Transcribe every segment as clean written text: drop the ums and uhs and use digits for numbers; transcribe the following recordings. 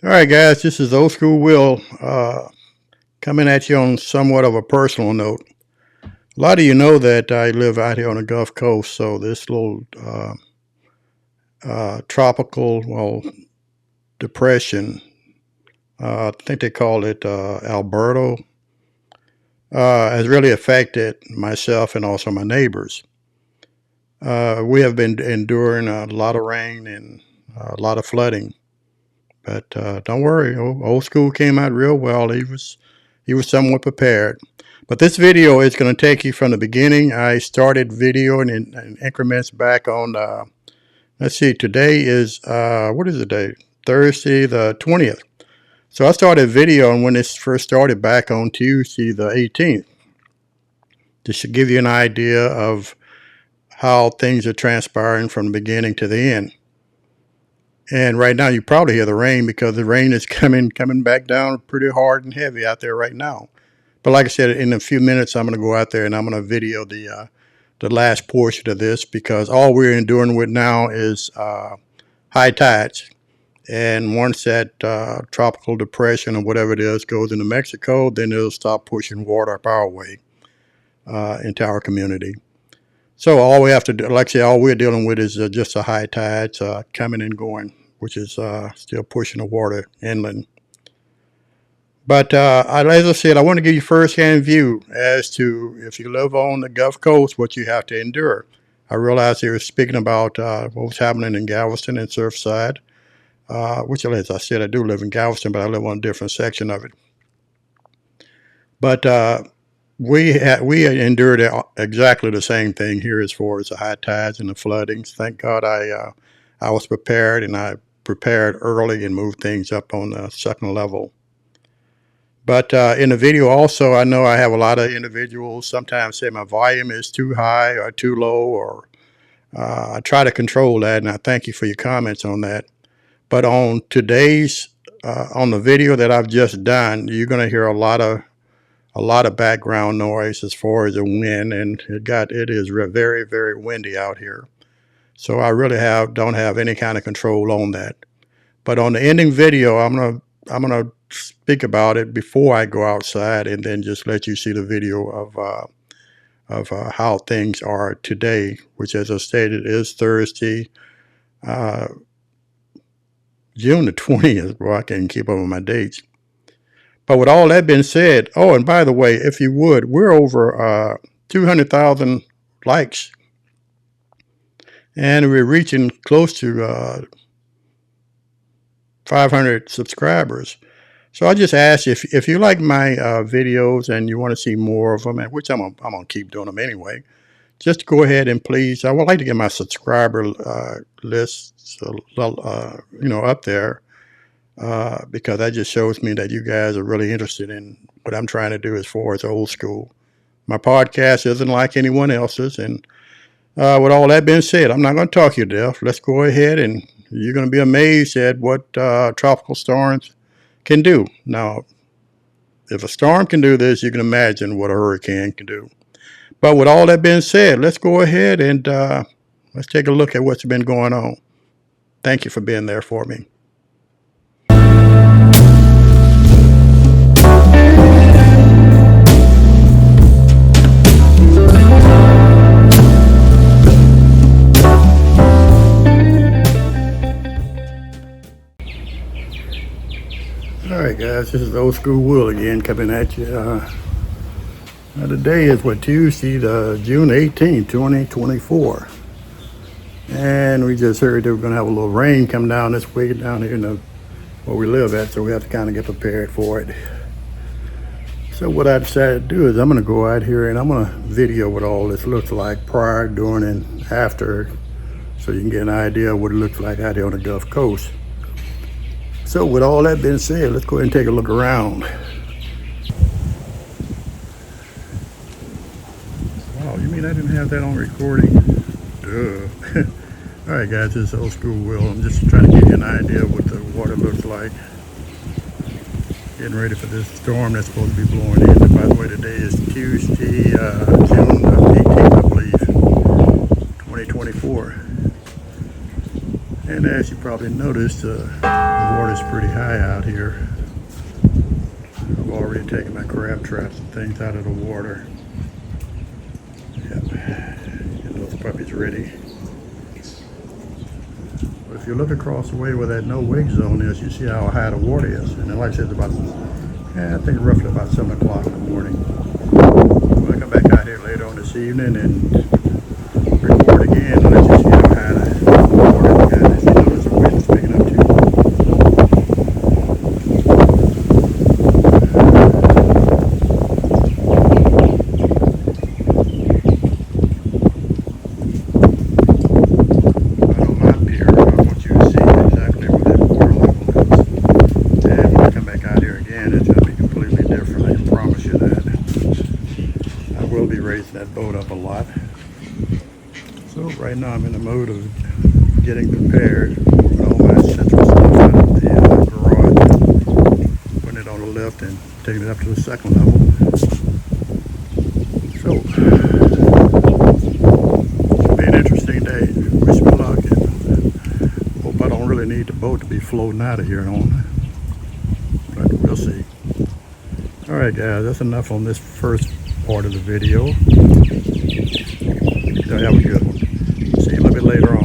All right, guys, this is Old School Will coming at you on somewhat of a personal note. A lot of you know that I live out here on the Gulf Coast, so this little tropical, depression, I think they call it Alberto, has really affected myself and also my neighbors. We have been enduring a lot of rain and a lot of flooding. But don't worry, old school came out real well. He was somewhat prepared. But this video is going to take you from the beginning. I started videoing in increments back on. Let's see, today is what is the date? Thursday the 20th. So I started videoing when this first started back on Tuesday the 18th. This should give you an idea of how things are transpiring from the beginning to the end. And right now, you probably hear the rain because the rain is coming back down pretty hard and heavy out there right now. But like I said, in a few minutes, I'm going to go out there and I'm going to video the last portion of this because all we're enduring with now is high tides. And once that tropical depression or whatever it is goes into Mexico, then it'll stop pushing water up our way into our community. So all we have to do, like I say, all we're dealing with is just a high tides coming and going, which is still pushing the water inland. But as I said, I want to give you first-hand view as to if you live on the Gulf Coast, what you have to endure. I realized they were speaking about what was happening in Galveston and Surfside, which, as I said, I do live in Galveston, but I live on a different section of it. But we endured exactly the same thing here as far as the high tides and the floodings. Thank God I was prepared, and I prepared early and moved things up on the second level. But in the video also, I know I have a lot of individuals sometimes say my volume is too high or too low, or I try to control that, and I thank you for your comments on that. But on today's, on the video that I've just done, you're going to hear a lot of background noise as far as the wind, and it is very, very windy out here. So I really don't have any kind of control on that. But on the ending video, I'm gonna speak about it before I go outside, and then just let you see the video of how things are today, which, as I stated, is Thursday, June the 20th. Boy, I can't keep up with my dates. But with all that being said, oh, and by the way, if you would, we're over 200,000 likes. And we're reaching close to 500 subscribers. So I just ask you, if you like my videos and you want to see more of them, and which I'm going to keep doing them anyway, just go ahead and please, I would like to get my subscriber list up there. Because that just shows me that you guys are really interested in what I'm trying to do as far as old school. My podcast isn't like anyone else's, and with all that being said, I'm not going to talk you to death. Let's go ahead, and you're going to be amazed at what tropical storms can do. Now, if a storm can do this, you can imagine what a hurricane can do. But with all that being said, let's go ahead and let's take a look at what's been going on. Thank you for being there for me. Alright guys, this is Old School Will again coming at you. Today is Tuesday, June 18, 2024. And we just heard that we're going to have a little rain come down this way down here in where we live at, so we have to kind of get prepared for it. So what I decided to do is I'm going to go out here and I'm going to video what all this looks like prior, during, and after, so you can get an idea of what it looks like out here on the Gulf Coast. So with all that being said, let's go ahead and take a look around. Wow, you mean I didn't have that on recording? Duh. All right, guys, this is Old School Will. I'm just trying to give you an idea of what the water looks like. Getting ready for this storm that's supposed to be blowing in. And by the way, today is Tuesday, June 18th, I believe, 2024. And as you probably noticed, the water's pretty high out here. I've already taken my crab traps and things out of the water. Yep, get those puppies ready. But if you look across the way where that no wake zone is, you see how high the water is. And then, like I said, it's about, I think roughly about 7 o'clock in the morning. We'll come back out here later on this evening and record again and let you see how high the water is. You notice the wind is picking up too. That boat up a lot. So right now I'm in the mode of getting prepared, moving all my essential stuff out of the garage, putting it on the lift and taking it up to the second level. So it'll be an interesting day. Wish me luck, and hope I don't really need the boat to be floating out of here on, but we'll see. Alright guys, that's enough on this first part of the video. Y'all have a good one. See you a little bit later on.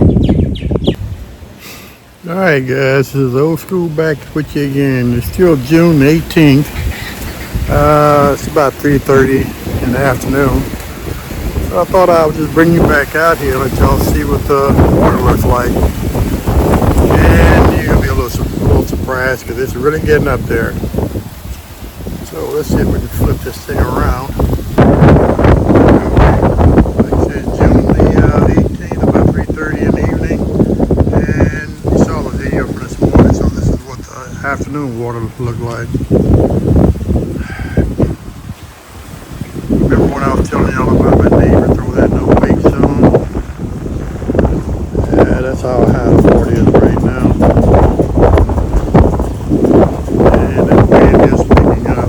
Alright guys, this is Old School back with you again. It's still June 18th. It's about 3:30 in the afternoon. So I thought I would just bring you back out here, let y'all see what the water looks like. And you're going to be a little surprised because it's really getting up there. So let's see if we can flip this thing around. Like I said, June the 18th, about 3:30 in the evening. And you saw the video for this morning, so this is what the afternoon water looked like. Remember when I was telling y'all about my neighbor through that no wake zone? Yeah, that's how high the water is right now. And the wind is picking up.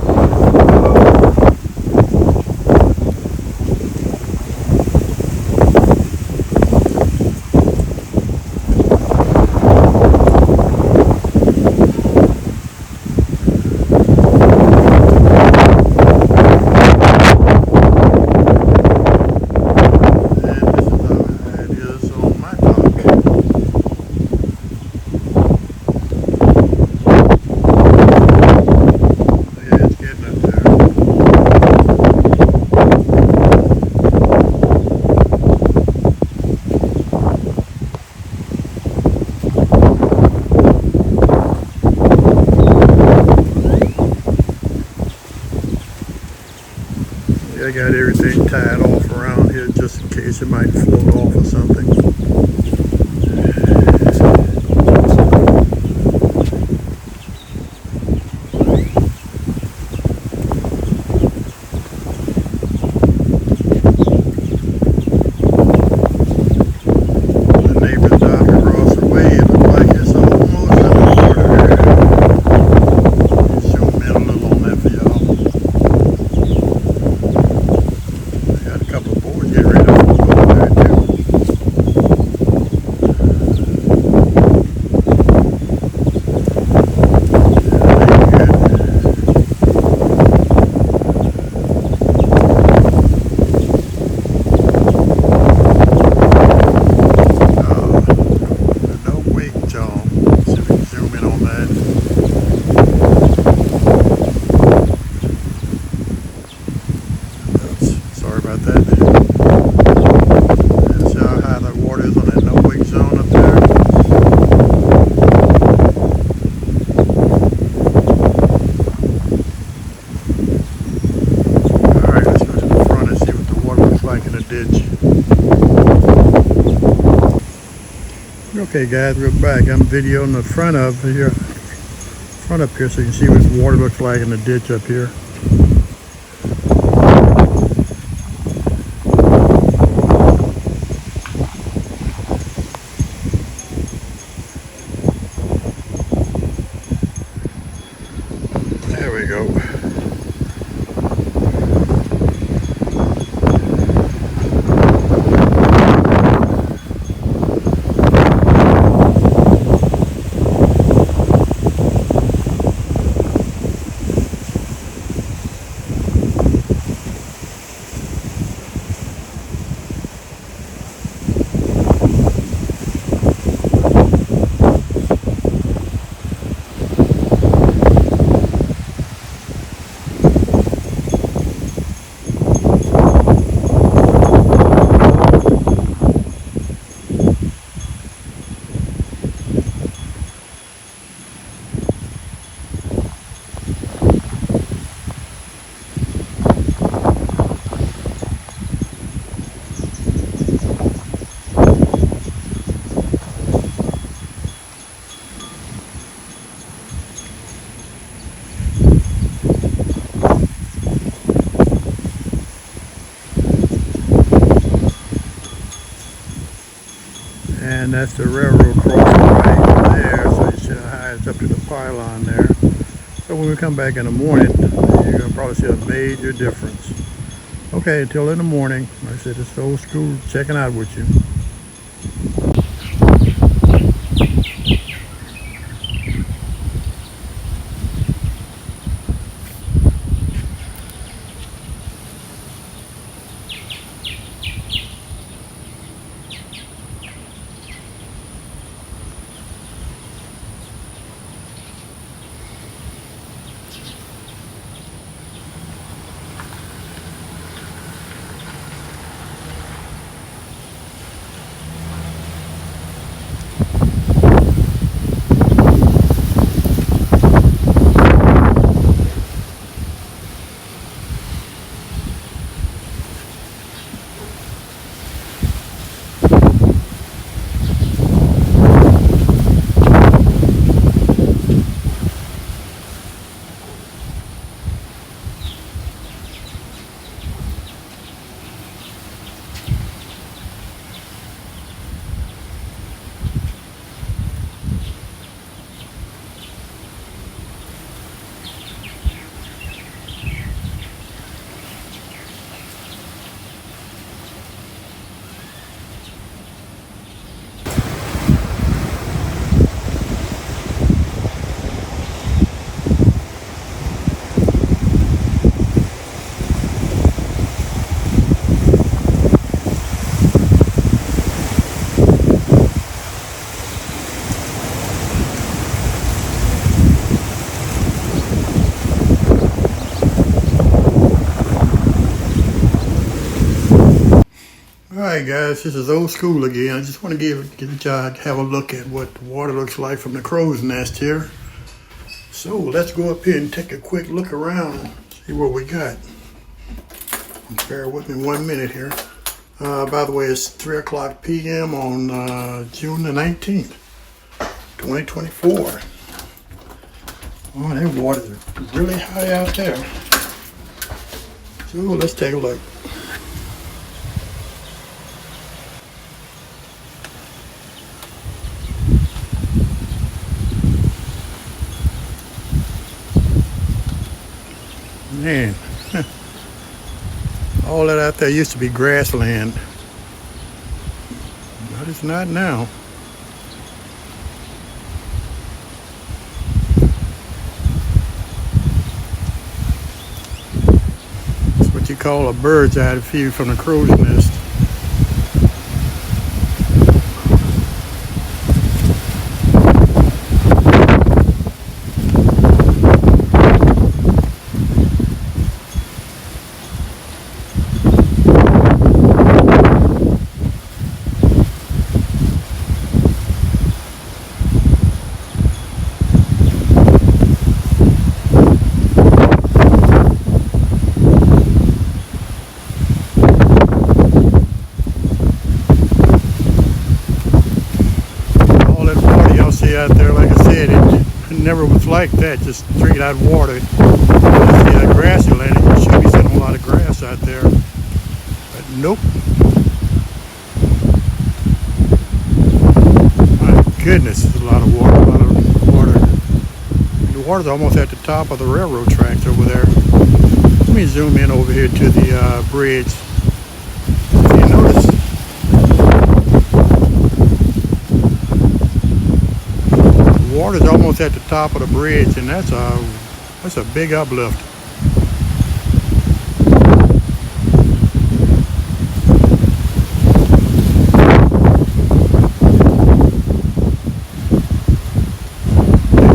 I got everything tied off around here just in case it might float off or something. The neighbor's dock across the way, it looks like it's almost in the water. Zoom in a little on that for y'all. Got a couple of boards getting ready to float over there too. No wake, y'all. See if we can zoom in on that. Sorry about that. That's how high the water is on that no wake zone up there. Alright, let's go to the front and see what the water looks like in the ditch. Okay guys, we're back. I'm videoing the front up here so you can see what the water looks like in the ditch up here. There we go. that's the railroad crossing right there, so it should hides up to the pylon there. So when we come back in the morning, you're going to probably see a major difference. Okay, until in the morning, like I said, it's old school checking out with you. Alright guys, this is old school again. I just want to give y'all have a look at what the water looks like from the crow's nest here. So let's go up here and take a quick look around and see what we got. Bear with me 1 minute here. By the way, it's 3 o'clock p.m. on June the 19th, 2024. Oh, that water's really high out there. So let's take a look. Man, all that out there used to be grassland, but it's not now. It's what you call a bird's eye view from the crow's nest. Out there, like I said, it never was like that, just straight out water. You see that grassy land, you should be seeing a lot of grass out there, but nope. My goodness, there's a lot of water, The water's almost at the top of the railroad tracks over there. Let me zoom in over here to the bridge. If you notice, water's almost at the top of the bridge, and that's a big uplift.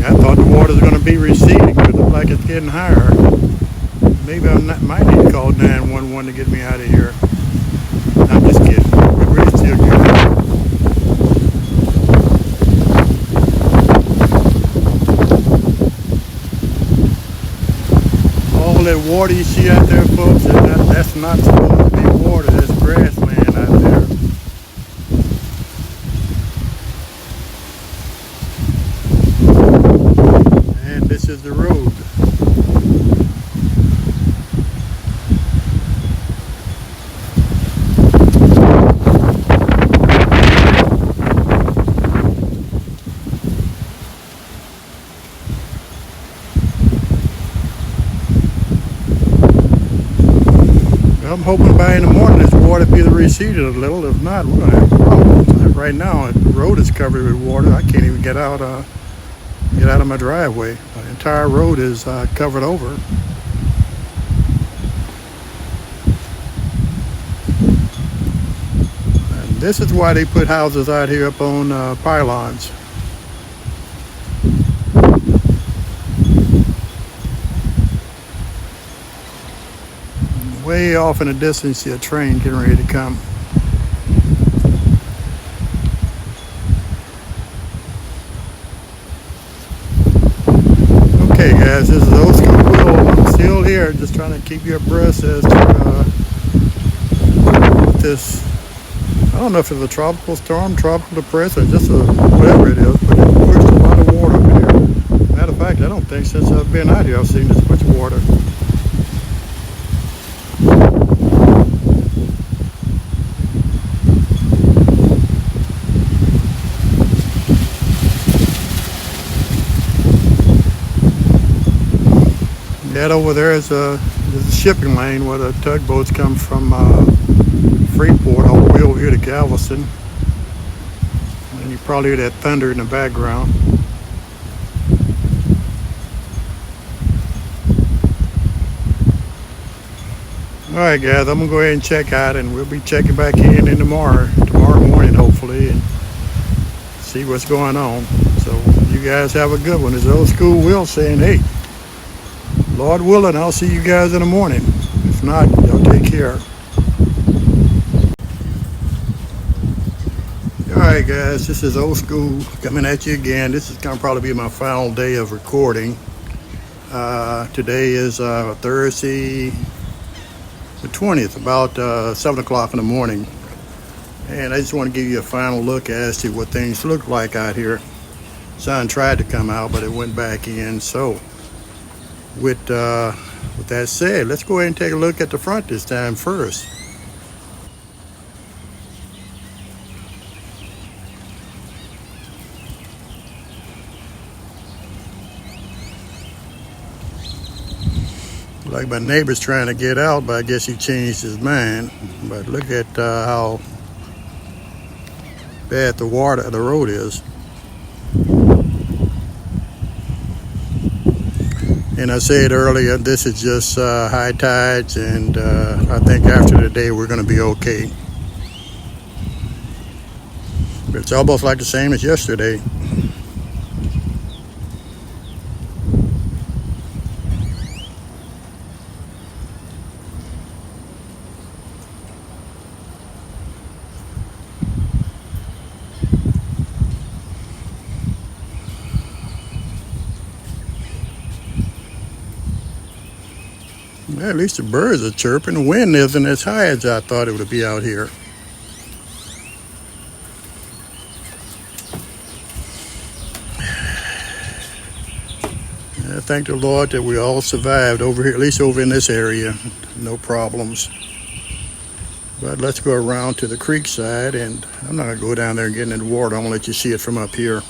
I thought the water's going to be receding, but it looks like it's getting higher. Maybe might need to call 911 to get me out of here. I'm just kidding. We're still good. That water you see out there, folks, that's not supposed to be water, that's grassland out there. And this is the road. I'm hoping by in the morning this water be receded a little. If not, we're gonna have problems. Right now, the road is covered with water. I can't even get out of my driveway. The entire road is covered over. And this is why they put houses out here up on pylons. Way off in the distance, see a train getting ready to come. Okay, guys, this is Old School Will. I'm still here, just trying to keep you abreast as to this. I don't know if it's a tropical storm, tropical depression, or just whatever it is, but it pushed a lot of water up here. Matter of fact, I don't think since I've been out here I've seen this much water. That over there is a shipping lane where the tugboats come from Freeport all the way over here to Galveston. And you probably hear that thunder in the background. Alright guys, I'm going to go ahead and check out, and we'll be checking back in tomorrow morning hopefully, and see what's going on. So you guys have a good one. It's Old School Will saying, hey, Lord willing, I'll see you guys in the morning. If not, y'all take care. Alright guys, this is Old School coming at you again. This is going to probably be my final day of recording. Today is Thursday the 20th, about 7 o'clock in the morning. And I just want to give you a final look as to what things look like out here. Sun tried to come out, but it went back in. So with that said, let's go ahead and take a look at the front this time first. Like my neighbor's trying to get out, but I guess he changed his mind. But look at how bad the road is. And I said earlier, this is just high tides, and I think after today we're going to be okay. But it's almost like the same as yesterday. Well, at least the birds are chirping. The wind isn't as high as I thought it would be out here. I thank the Lord that we all survived over here, at least over in this area. No problems. But let's go around to the creek side, and I'm not going to go down there and get in the water. I'm going to let you see it from up here.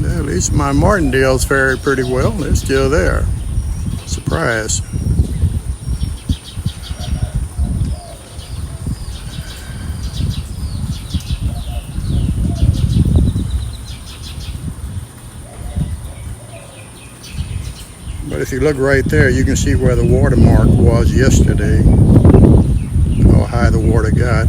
At least my martingales fared pretty well. They're still there. Surprise. But if you look right there, you can see where the water mark was yesterday. How high the water got.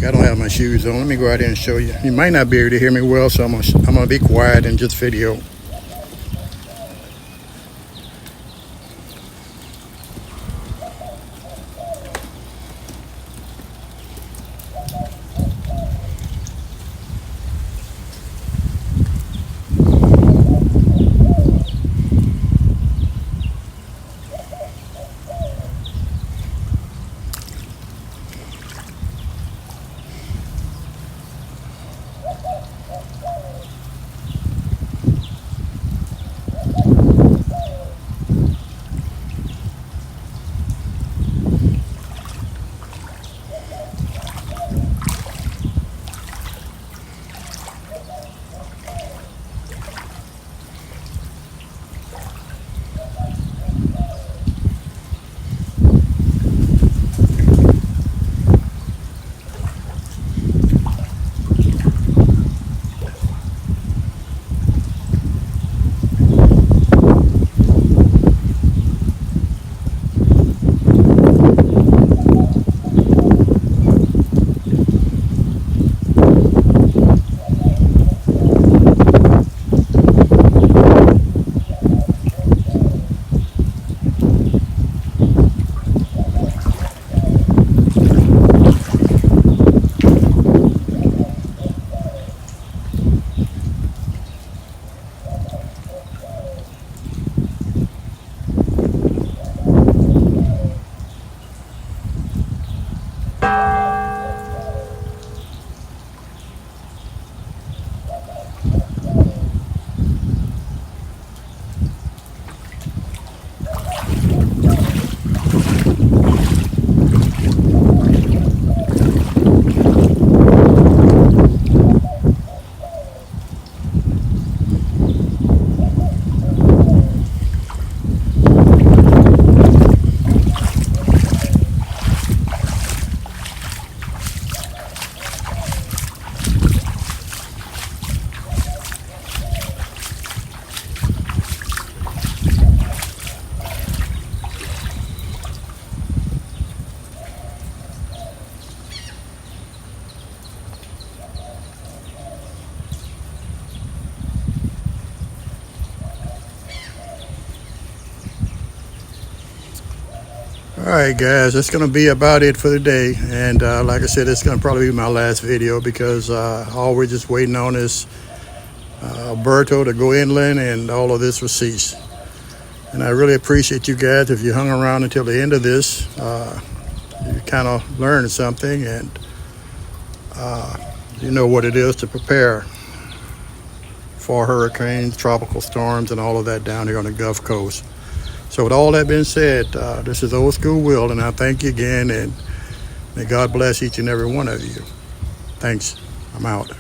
I don't have my shoes on. Let me go out here and show you. You might not be able to hear me well, so I'm gonna be quiet and just video. right, guys, that's going to be about it for the day. And like I said, it's going to probably be my last video because all we're just waiting on is Alberto to go inland and all of this will cease. And I really appreciate you guys. If you hung around until the end of this, you kind of learned something and you know what it is to prepare for hurricanes, tropical storms, and all of that down here on the Gulf Coast. So with all that being said, this is Old School Will, and I thank you again, and may God bless each and every one of you. Thanks. I'm out.